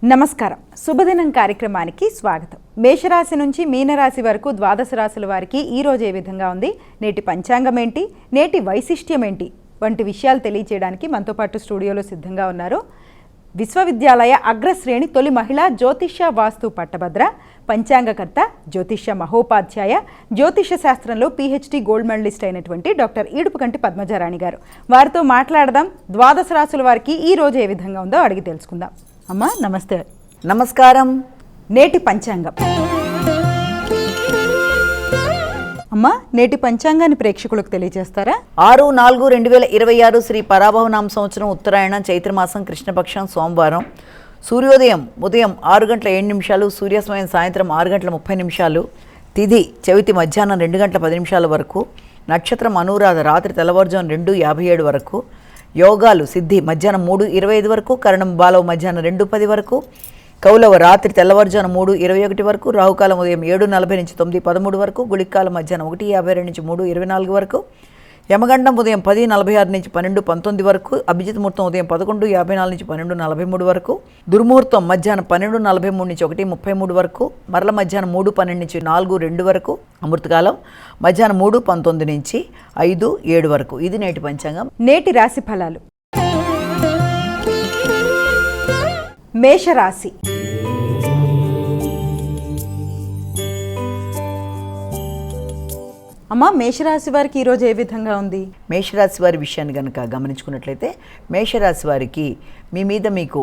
నమస్కారం. శుభదినం కార్యక్రమానికి స్వాగతం. మేషరాశి నుంచి మీనరాశి వరకు ద్వాదశ రాశుల వారికి ఈ రోజు ఏ విధంగా ఉంది, నేటి పంచాంగం ఏంటి, నేటి వైశిష్ట్యం ఏంటి వంటి విషయాలు తెలియజేయడానికి మనతో పాటు స్టూడియోలో సిద్ధంగా ఉన్నారు విశ్వవిద్యాలయ అగ్రశ్రేణి తొలి మహిళా జ్యోతిష్య వాస్తు పట్టభద్ర, పంచాంగకర్త, జ్యోతిష్య మహోపాధ్యాయ, జ్యోతిష్య శాస్త్రంలో PhD గోల్డ్ మెడలిస్ట్ అయినటువంటి డాక్టర్ ఈడుపుకంటి పద్మజారాణి గారు. వారితో మాట్లాడదాం. ద్వాదశ రాశుల వారికి ఈ రోజు ఏ విధంగా ఉందో అడిగి తెలుసుకుందాం. అమ్మా నమస్తే. నమస్కారం. నేటి పంచాంగం. అమ్మా నేటి పంచాంగాన్ని ప్రేక్షకులకు తెలియజేస్తారా? 6/4/2026 శ్రీ పరాభవనామ సంవత్సరం, ఉత్తరాయణ, చైత్రమాసం, కృష్ణపక్షం, సోమవారం. సూర్యోదయం ఉదయం 6:07, సూర్యాస్తమయం సాయంత్రం 6:30. తిథి చవితి మధ్యాహ్నం 2:10 వరకు. నక్షత్రం అనురాధ రాత్రి తెల్లవారుజాము 2:57 వరకు. యోగాలు సిద్ధి మధ్యాహ్నం 3:25 వరకు, కరణం బాలవ మధ్యాహ్నం 2:10 వరకు, కౌలవ రాత్రి తెల్లవారుజాము 3:21 వరకు, రాహుకాలం ఉదయం 7:40 నుంచి 9:13 వరకు, గుళికాలం మధ్యాహ్నం 1:52 నుంచి 3:24 వరకు, యమగండం ఉదయం 10:46 నుంచి 12:19 వరకు, అభిజిత్ ముహూర్తం ఉదయం 11:54 నుంచి 12:43 వరకు, దుర్ముహూర్తం మధ్యాహ్నం 12:43 నుంచి 1:33 వరకు, మరల మధ్యాహ్నం 3:12 నుంచి 4:02 వరకు, అమృతకాలం మధ్యాహ్నం 3:19 నుంచి 5:07 వరకు. ఇది నేటి పంచాంగం. నేటి రాశి ఫలాలు. మేషరాశి. అమ్మా మేషరాశి వారికి ఈరోజు ఏ విధంగా ఉంది? మేషరాశి వారి విషయాన్ని కనుక గమనించుకున్నట్లయితే, మేషరాశి వారికి మీ మీద మీకు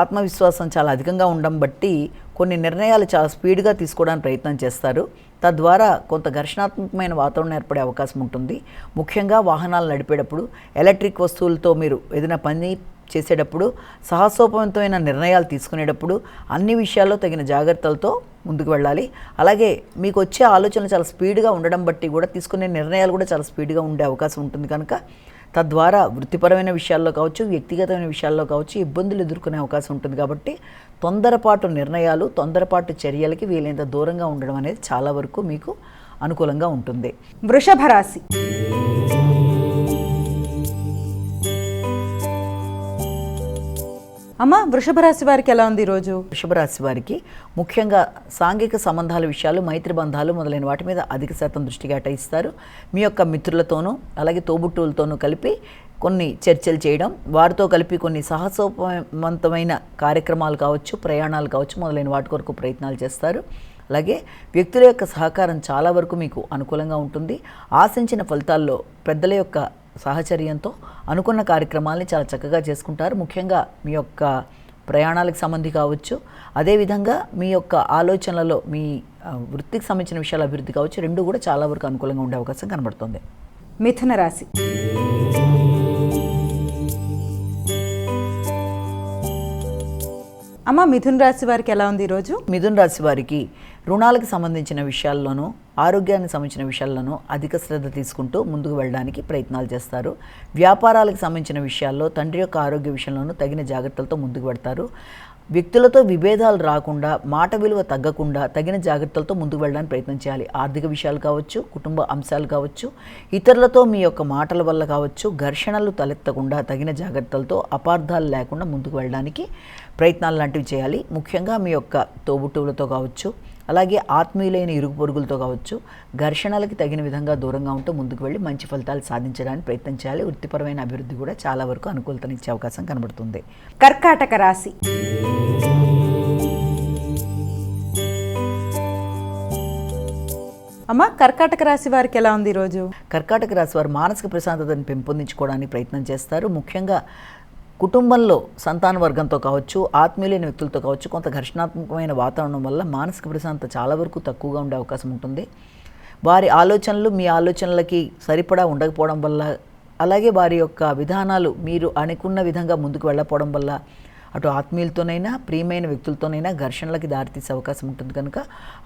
ఆత్మవిశ్వాసం చాలా అధికంగా ఉండడం బట్టి కొన్ని నిర్ణయాలు చాలా స్పీడ్గా తీసుకోవడానికి ప్రయత్నం చేస్తారు. తద్వారా కొంత ఘర్షణాత్మకమైన వాతావరణం ఏర్పడే అవకాశం ఉంటుంది. ముఖ్యంగా వాహనాలు నడిపేటప్పుడు, ఎలక్ట్రిక్ వస్తువులతో మీరు ఏదైనా పని చేసేటప్పుడు, సాహసోపవంతమైన నిర్ణయాలు తీసుకునేటప్పుడు అన్ని విషయాల్లో తగిన జాగ్రత్తలతో ముందుకు వెళ్ళాలి. అలాగే మీకు వచ్చే ఆలోచనలు చాలా స్పీడ్గా ఉండడం బట్టి కూడా తీసుకునే నిర్ణయాలు కూడా చాలా స్పీడ్గా ఉండే అవకాశం ఉంటుంది. కనుక తద్వారా వృత్తిపరమైన విషయాల్లో కావచ్చు, వ్యక్తిగతమైన విషయాల్లో కావచ్చు ఇబ్బందులు ఎదుర్కొనే అవకాశం ఉంటుంది. కాబట్టి తొందరపాటు నిర్ణయాలు, తొందరపాటు చర్యలకి వీలైనంత దూరంగా ఉండడం అనేది చాలా వరకు మీకు అనుకూలంగా ఉంటుంది. వృషభ రాశి. అమ్మ వృషభ రాశి వారికి ఎలా ఉంది ఈరోజు? వృషభ రాశి వారికి ముఖ్యంగా సాంఘిక సంబంధాల విషయాలు, మైత్రి బంధాలు మొదలైన వాటి మీద అధిక శాతం దృష్టి కేటాయిస్తారు. మీ యొక్క మిత్రులతోనూ అలాగే తోబుట్టువులతోనూ కలిపి కొన్ని చర్చలు చేయడం, వారితో కలిపి కొన్ని సాహసోపవంతమైన కార్యక్రమాలు కావచ్చు, ప్రయాణాలు కావచ్చు మొదలైన వాటి కొరకు ప్రయత్నాలు చేస్తారు. అలాగే వ్యక్తుల యొక్క సహకారం చాలా వరకు మీకు అనుకూలంగా ఉంటుంది. ఆశించిన ఫలితాల్లో పెద్దల యొక్క సాహచర్యంతో అనుకున్న కార్యక్రమాలని చాలా చక్కగా చేసుకుంటారు. ముఖ్యంగా మీ యొక్క ప్రయాణాలకు సంబంధి కావచ్చు, అదేవిధంగా మీ యొక్క ఆలోచనలలో మీ వృత్తికి సంబంధించిన విషయాల అభివృద్ధి కావచ్చు, రెండు కూడా చాలా వరకు అనుకూలంగా ఉండే అవకాశం కనబడుతుంది. మిథున రాశి. అమ్మ మిథున రాశి వారికి ఎలా ఉంది ఈరోజు? మిథున రాశి వారికి రుణాలకు సంబంధించిన విషయాల్లోనూ, ఆరోగ్యానికి సంబంధించిన విషయాల్లోనూ అధిక శ్రద్ధ తీసుకుంటూ ముందుకు వెళ్ళడానికి ప్రయత్నాలు చేస్తారు. వ్యాపారాలకు సంబంధించిన విషయాల్లో, తండ్రి యొక్క ఆరోగ్య విషయంలోనూ తగిన జాగ్రత్తలతో ముందుకు పెడతారు. వ్యక్తులతో విభేదాలు రాకుండా, మాట విలువ తగ్గకుండా తగిన జాగ్రత్తలతో ముందుకు వెళ్ళడానికి ప్రయత్నం చేయాలి. ఆర్థిక విషయాలు కావచ్చు, కుటుంబ అంశాలు కావచ్చు, ఇతరులతో మీ యొక్క మాటల వల్ల కావచ్చు ఘర్షణలు తలెత్తకుండా తగిన జాగ్రత్తలతో, అపార్థాలు లేకుండా ముందుకు వెళ్ళడానికి ప్రయత్నాలు లాంటివి చేయాలి. ముఖ్యంగా మీ యొక్క తోబుట్టువులతో కావచ్చు, అలాగే ఆత్మీయులైన ఇరుగు పొరుగులతో కావచ్చు ఘర్షణలకి తగిన విధంగా దూరంగా ఉంటూ ముందుకు వెళ్ళి మంచి ఫలితాలు సాధించడానికి ప్రయత్నం చేయాలి. వృత్తిపరమైన అభివృద్ధి కూడా చాలా వరకు అనుకూలతనిచ్చే అవకాశం కనబడుతుంది. కర్కాటక రాశి. అమ్మ కర్కాటక రాశి వారికి ఎలా ఉంది ఈరోజు? కర్కాటక రాశి వారు మానసిక ప్రశాంతతను పెంపొందించుకోవడానికి ప్రయత్నం చేస్తారు. ముఖ్యంగా కుటుంబంలో సంతాన వర్గంతో కావచ్చు, ఆత్మీయులైన వ్యక్తులతో కావచ్చు కొంత ఘర్షణాత్మకమైన వాతావరణం వల్ల మానసిక ప్రశాంతత చాలా వరకు తక్కువగా ఉండే అవకాశం ఉంటుంది. వారి ఆలోచనలు మీ ఆలోచనలకి సరిపడా ఉండకపోవడం వల్ల, అలాగే వారి యొక్క విధానాలు మీరు అనుకున్న విధంగా ముందుకు వెళ్ళకపోవడం వల్ల అటు ఆత్మీయులతోనైనా, ప్రియమైన వ్యక్తులతోనైనా ఘర్షణలకి దారితీసే అవకాశం ఉంటుంది. కనుక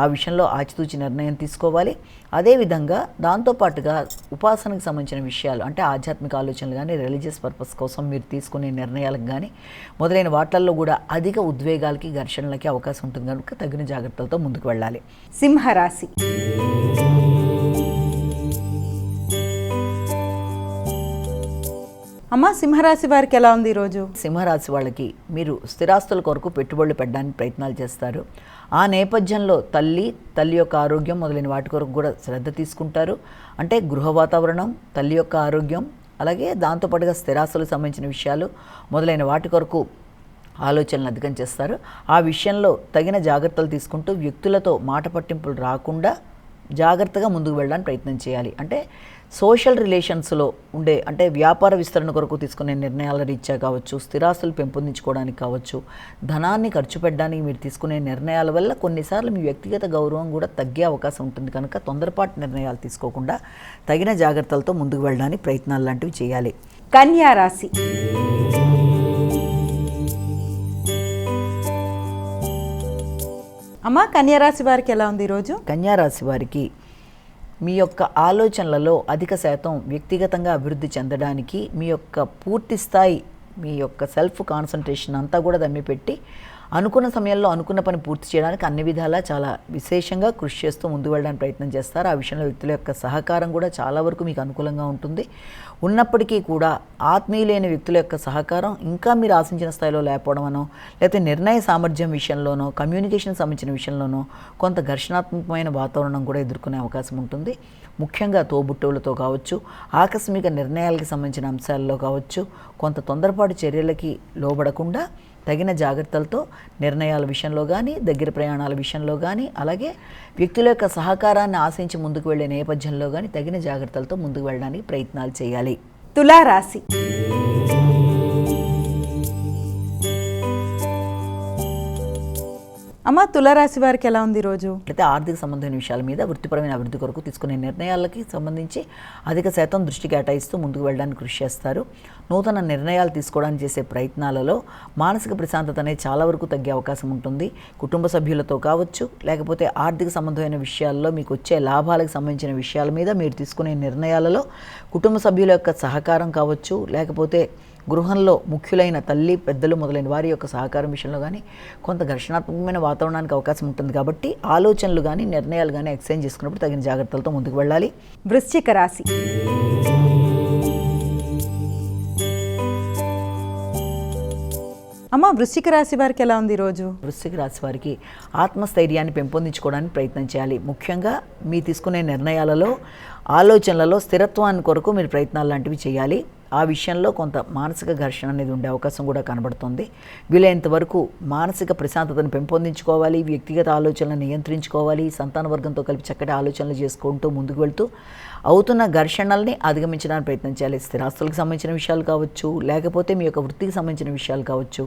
ఆ విషయంలో ఆచితూచి నిర్ణయం తీసుకోవాలి. అదేవిధంగా దాంతోపాటుగా ఉపాసనకు సంబంధించిన విషయాలు, అంటే ఆధ్యాత్మిక ఆలోచనలు కానీ, రిలీజియస్ పర్పస్ కోసం మీరు తీసుకునే నిర్ణయాలకు కానీ మొదలైన వాటిల్లో కూడా అధిక ఉద్వేగాలకి, ఘర్షణలకి అవకాశం ఉంటుంది. కనుక తగిన జాగ్రత్తలతో ముందుకు వెళ్ళాలి. సింహరాశి. అమ్మ సింహరాశి వారికి ఎలా ఉంది ఈరోజు? సింహరాశి వాళ్ళకి మీరు స్థిరాస్తుల కొరకు పెట్టుబడులు పెట్టడానికి ప్రయత్నాలు చేస్తారు. ఆ నేపథ్యంలో తల్లి యొక్క ఆరోగ్యం మొదలైన వాటి కొరకు కూడా శ్రద్ధ తీసుకుంటారు. అంటే గృహ వాతావరణం, తల్లి యొక్క ఆరోగ్యం, అలాగే దాంతోపాటుగా స్థిరాస్తులకు సంబంధించిన విషయాలు మొదలైన వాటి కొరకు ఆలోచనలు అధికం చేస్తారు. ఆ విషయంలో తగిన జాగ్రత్తలు తీసుకుంటూ వ్యక్తులతో మాట పట్టింపులు రాకుండా జాగ్రత్తగా ముందుకు వెళ్ళడానికి ప్రయత్నం చేయాలి. అంటే సోషల్ రిలేషన్స్లో ఉండే అంటే వ్యాపార విస్తరణ కొరకు తీసుకునే నిర్ణయాల రీత్యా కావచ్చు, స్థిరాస్తులు పెంపొందించుకోవడానికి కావచ్చు, ధనాన్ని ఖర్చు పెట్టడానికి మీరు తీసుకునే నిర్ణయాల వల్ల కొన్నిసార్లు మీ వ్యక్తిగత గౌరవం కూడా తగ్గే అవకాశం ఉంటుంది. కనుక తొందరపాటు నిర్ణయాలు తీసుకోకుండా తగిన జాగ్రత్తలతో ముందుకు వెళ్ళడానికి ప్రయత్నాలు లాంటివి చేయాలి. కన్యా రాశి. అమ్మ కన్యా రాశి వారికి ఎలా ఉంది ఈరోజు? కన్యా రాశి వారికి మీ యొక్క ఆలోచనలలో అధిక శాతం వ్యక్తిగతంగా అభివృద్ధి చెందడానికి మీ యొక్క పూర్తి స్థాయి మీ యొక్క సెల్ఫ్ కాన్సన్ట్రేషన్ అంతా కూడా దమ్మిపెట్టి అనుకున్న సమయంలో అనుకున్న పని పూర్తి చేయడానికి అన్ని విధాలా చాలా విశేషంగా కృషి చేస్తూ ముందు వెళ్ళడానికి ప్రయత్నం చేస్తారు. ఆ విషయంలో వ్యక్తుల యొక్క సహకారం కూడా చాలా వరకు మీకు అనుకూలంగా ఉంటుంది. ఉన్నప్పటికీ కూడా ఆత్మీయులైన వ్యక్తుల యొక్క సహకారం ఇంకా మీరు ఆశించిన స్థాయిలో లేకపోవడమనో, లేకపోతే నిర్ణయ సామర్థ్యం విషయంలోనో, కమ్యూనికేషన్ సంబంధించిన విషయంలోనో కొంత ఘర్షణాత్మకమైన వాతావరణం కూడా ఎదుర్కొనే అవకాశం ఉంటుంది. ముఖ్యంగా తోబుట్టువులతో కావచ్చు, ఆకస్మిక నిర్ణయాలకు సంబంధించిన అంశాల్లో కావచ్చు, కొంత తొందరపాటు చర్యలకి లోబడకుండా తగిన జాగ్రత్తలతో నిర్ణయాల విషయంలో కానీ, దగ్గర ప్రయాణాల విషయంలో కానీ, అలాగే వ్యక్తుల యొక్క సహకారాన్ని ఆశించి ముందుకు వెళ్ళే నేపథ్యంలో కానీ తగిన జాగ్రత్తలతో ముందుకు వెళ్ళడానికి ప్రయత్నాలు చేయాలి. తులారాశి. అమ్మ తులారాశి వారికి ఎలా ఉంది ఈరోజు? అయితే ఆర్థిక సంబంధమైన విషయాల మీద వృత్తిపరమైన అభివృద్ధి కొరకు తీసుకునే నిర్ణయాలకి సంబంధించి అధిక శాతం దృష్టి కేటాయిస్తూ ముందుకు వెళ్ళడానికి కృషి చేస్తారు. నూతన నిర్ణయాలు తీసుకోవడానికి చేసే ప్రయత్నాలలో మానసిక ప్రశాంతత అనేది చాలా వరకు తగ్గే అవకాశం ఉంటుంది. కుటుంబ సభ్యులతో కావచ్చు, లేకపోతే ఆర్థిక సంబంధమైన విషయాల్లో మీకు వచ్చే లాభాలకు సంబంధించిన విషయాల మీద మీరు తీసుకునే నిర్ణయాలలో కుటుంబ సభ్యుల యొక్క సహకారం కావచ్చు, లేకపోతే గృహంలో ముఖ్యులైన తల్లి, పెద్దలు మొదలైన వారి యొక్క సహకారం విషయంలో కానీ కొంత ఘర్షణాత్మకమైన వాతావరణానికి అవకాశం ఉంటుంది. కాబట్టి ఆలోచనలు కానీ నిర్ణయాలు కానీ ఎక్స్చేంజ్ చేసుకున్నప్పుడు తగిన జాగ్రత్తలతో ముందుకు వెళ్ళాలి. వృశ్చిక రాశి. అమ్మ వృశ్చిక రాశి వారికి ఎలా ఉంది ఈరోజు? వృశ్చిక రాశి వారికి ఆత్మస్థైర్యాన్ని పెంపొందించుకోవడానికి ప్రయత్నం చేయాలి. ముఖ్యంగా మీ తీసుకునే నిర్ణయాలలో, ఆలోచనలలో స్థిరత్వాన్ని కొరకు మీరు ప్రయత్నాలు లాంటివి చేయాలి. ఆ విషయంలో కొంత మానసిక ఘర్షణ అనేది ఉండే అవకాశం కూడా కనబడుతుంది. వీలైనంత వరకు మానసిక ప్రశాంతతను పెంపొందించుకోవాలి, వ్యక్తిగత ఆలోచనలను నియంత్రించుకోవాలి, సంతాన వర్గంతో కలిపి చక్కటి ఆలోచనలు చేసుకుంటూ ముందుకు వెళ్తూ అవుతున్న ఘర్షణల్ని అధిగమించడానికి ప్రయత్నం చేయాలి. స్థిరాస్తులకు సంబంధించిన విషయాలు కావచ్చు, లేకపోతే మీ యొక్క వృత్తికి సంబంధించిన విషయాలు కావచ్చు,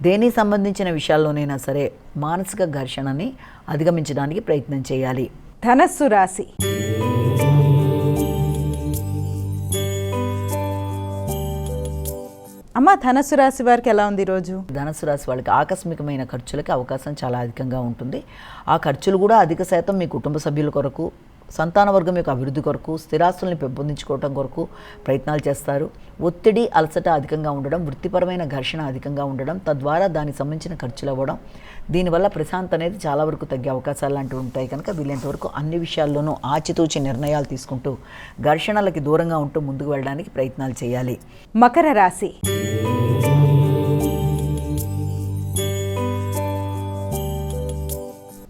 దేనికి సంబంధించిన విషయాల్లోనైనా సరే మానసిక ఘర్షణని అధిగమించడానికి ప్రయత్నం చేయాలి. ధనస్సు రాశి. అమ్మ ధనస్సు రాశి వారికి ఎలా ఉంది ఈరోజు? ధనస్సు రాశి వాళ్ళకి ఆకస్మికమైన ఖర్చులకి అవకాశం చాలా అధికంగా ఉంటుంది. ఆ ఖర్చులు కూడా అధిక శాతం మీ కుటుంబ సభ్యుల కొరకు, సంతాన వర్గం యొక్క అభివృద్ధి కొరకు, స్థిరాస్తుల్ని పెంపొందించుకోవడం కొరకు ప్రయత్నాలు చేస్తారు. ఒత్తిడి, అలసట అధికంగా ఉండడం, వృత్తిపరమైన ఘర్షణ అధికంగా ఉండడం, తద్వారా దానికి సంబంధించిన ఖర్చులు అవ్వడం, దీనివల్ల ప్రశాంతత అనేది చాలా వరకు తగ్గే అవకాశాలు లాంటివి ఉంటాయి. కనుక వీలైనంత వరకు అన్ని విషయాల్లోనూ ఆచితూచి నిర్ణయాలు తీసుకుంటూ ఘర్షణలకి దూరంగా ఉంటూ ముందుకు వెళ్ళడానికి ప్రయత్నాలు చేయాలి. మకర రాశి.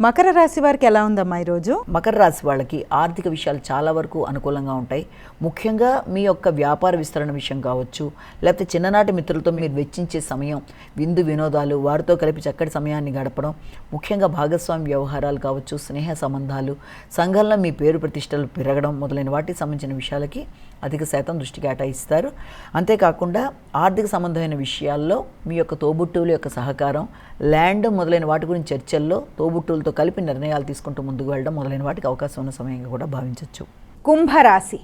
మకర రాశి వారికి ఎలా ఉందమ్మా ఈరోజు? మకర రాశి వాళ్ళకి ఆర్థిక విషయాలు చాలా వరకు అనుకూలంగా ఉంటాయి. ముఖ్యంగా మీ యొక్క వ్యాపార విస్తరణ విషయం కావచ్చు, లేకపోతే చిన్ననాటి మిత్రులతో మీరు వెచ్చించే సమయం, విందు వినోదాలు, వారితో కలిపి చక్కటి సమయాన్ని గడపడం, ముఖ్యంగా భాగస్వామి వ్యవహారాలు కావచ్చు, స్నేహ సంబంధాలు, సంఘంలో మీ పేరు ప్రతిష్టలు పెరగడం మొదలైన వాటికి సంబంధించిన విషయాలకి అధిక శాతం దృష్టి కేటాయిస్తారు. అంతేకాకుండా ఆర్థిక సంబంధమైన విషయాల్లో మీ యొక్క తోబుట్టువుల యొక్క సహకారం, ల్యాండ్ మొదలైన వాటి గురించి చర్చల్లో తోబుట్టువులతో కలిపి నిర్ణయాలు తీసుకుంటూ ముందుకు వెళ్ళడం మొదలైన వాటికి అవకాశం ఉన్న సమయంగా కూడా భావించవచ్చు. కుంభరాశి.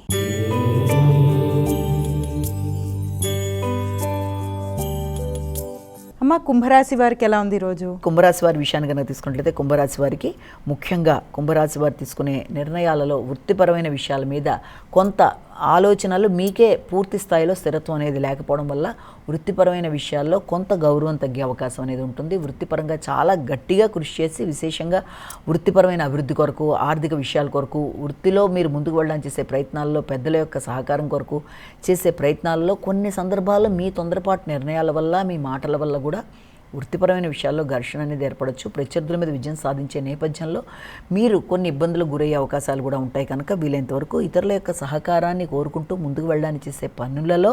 అమ్మ కుంభరాశి వారికి ఎలా ఉంది ఈరోజు? కుంభరాశి వారి విషయాన్ని కనుక తీసుకున్నట్లయితే కుంభరాశి వారికి ముఖ్యంగా కుంభరాశి వారు తీసుకునే నిర్ణయాలలో వృత్తిపరమైన విషయాల మీద కొంత ఆలోచనలు మీకే పూర్తి స్థాయిలో స్థిరత్వం అనేది లేకపోవడం వల్ల వృత్తిపరమైన విషయాల్లో కొంత గౌరవం తగ్గే అవకాశం అనేది ఉంటుంది. వృత్తిపరంగా చాలా గట్టిగా కృషి చేసి విశేషంగా వృత్తిపరమైన అభివృద్ధి కొరకు, ఆర్థిక విషయాల కొరకు, వృత్తిలో మీరు ముందుకు వెళ్ళడానికి చేసే ప్రయత్నాల్లో పెద్దల యొక్క సహకారం కొరకు చేసే ప్రయత్నాల్లో కొన్ని సందర్భాల్లో మీ తొందరపాటు నిర్ణయాల వల్ల, మీ మాటల వల్ల కూడా వృత్తిపరమైన విషయాల్లో ఘర్షణ అనేది ఏర్పడవచ్చు. ప్రత్యర్థుల మీద విజయం సాధించే నేపథ్యంలో మీరు కొన్ని ఇబ్బందులకు గురయ్యే అవకాశాలు కూడా ఉంటాయి. కనుక వీలైనంతవరకు ఇతరుల యొక్క సహకారాన్ని కోరుకుంటూ ముందుకు వెళ్ళడానికి చేసే పనులలో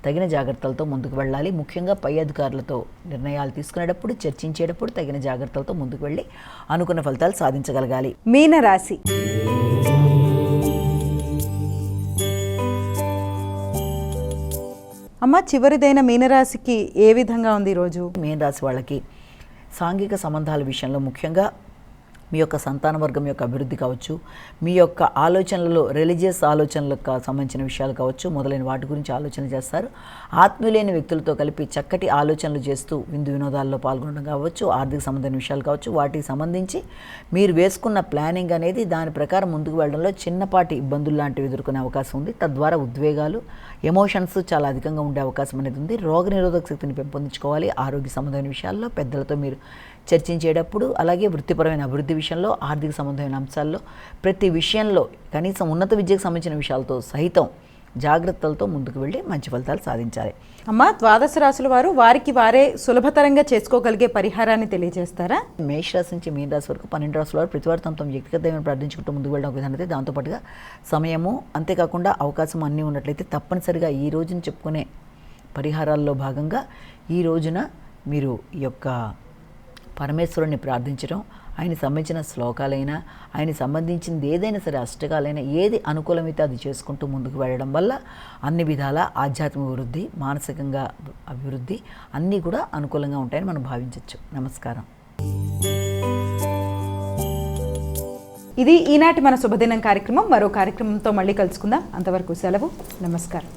తగిన జాగ్రత్తలతో ముందుకు వెళ్ళాలి. ముఖ్యంగా పై అధికారులతో నిర్ణయాలు తీసుకునేటప్పుడు, చర్చించేటప్పుడు తగిన జాగ్రత్తలతో ముందుకు వెళ్ళి అనుకున్న ఫలితాలు సాధించగలగాలి. మీనరాశి. అమ్మ, చివరిదైన మీనరాశికి ఏ విధంగా ఉంది ఈరోజు? మీనరాశి వాళ్ళకి సాంఘిక సంబంధాల విషయంలో ముఖ్యంగా మీ యొక్క సంతాన వర్గం యొక్క అభివృద్ధి కావచ్చు, మీ యొక్క ఆలోచనలలో రిలీజియస్ ఆలోచనలకు సంబంధించిన విషయాలు కావచ్చు, మొదలైన వాటి గురించి ఆలోచన చేస్తారు. ఆత్మీయులైన వ్యక్తులతో కలిపి చక్కటి ఆలోచనలు చేస్తూ విందు వినోదాల్లో పాల్గొనడం కావచ్చు, ఆర్థిక సంబంధమైన విషయాలు కావచ్చు, వాటికి సంబంధించి మీరు వేసుకున్న ప్లానింగ్ అనేది దాని ప్రకారం ముందుకు వెళ్ళడంలో చిన్నపాటి ఇబ్బందులు లాంటివి ఎదుర్కొనే అవకాశం ఉంది. తద్వారా ఉద్వేగాలు, ఎమోషన్స్ చాలా అధికంగా ఉండే అవకాశం అనేది ఉంది. రోగనిరోధక శక్తిని పెంపొందించుకోవాలి. ఆరోగ్య సంబంధమైన విషయాల్లో పెద్దలతో మీరు చర్చించేటప్పుడు, అలాగే వృత్తిపరమైన అభివృద్ధి విషయంలో, ఆర్థిక సంబంధమైన అంశాల్లో, ప్రతి విషయంలో కనీసం ఉన్నత విద్యకు సంబంధించిన విషయాలతో సహితం జాగ్రత్తలతో ముందుకు వెళ్ళి మంచి ఫలితాలు సాధించాలి. అమ్మ, ద్వాదశ రాశుల వారు వారికి వారే సులభతరంగా చేసుకోగలిగే పరిహారాన్ని తెలియజేస్తారా? మేషరాశి నుంచి మీనరాశి వరకు 12 రాశుల వారు ప్రతివారు తమ వ్యక్తిగత దైవం ప్రార్థించుకుంటూ ముందుకు వెళ్ళడం ఒక విధానం అయితే, దాంతోపాటుగా సమయము అంతేకాకుండా అవకాశం అన్నీ ఉన్నట్లయితే తప్పనిసరిగా ఈ రోజున చెప్పుకునే పరిహారాల్లో భాగంగా ఈ రోజున మీరు ఈ యొక్క పరమేశ్వరుని ప్రార్థించడం, ఆయనకి సంబంధించిన శ్లోకాలైనా, ఆయనకి సంబంధించింది ఏదైనా సరే, అష్టకాలైనా ఏది అనుకూలమైతే అది చేసుకుంటూ ముందుకు వెళ్ళడం వల్ల అన్ని విధాల ఆధ్యాత్మిక వృద్ధి, మానసికంగా అభివృద్ధి అన్నీ కూడా అనుకూలంగా ఉంటాయని మనం భావించవచ్చు. నమస్కారం. ఇది ఈనాటి మన శుభదినం కార్యక్రమం. మరో కార్యక్రమంతో మళ్ళీ కలుసుకుందాం. అంతవరకు సెలవు. నమస్కారం.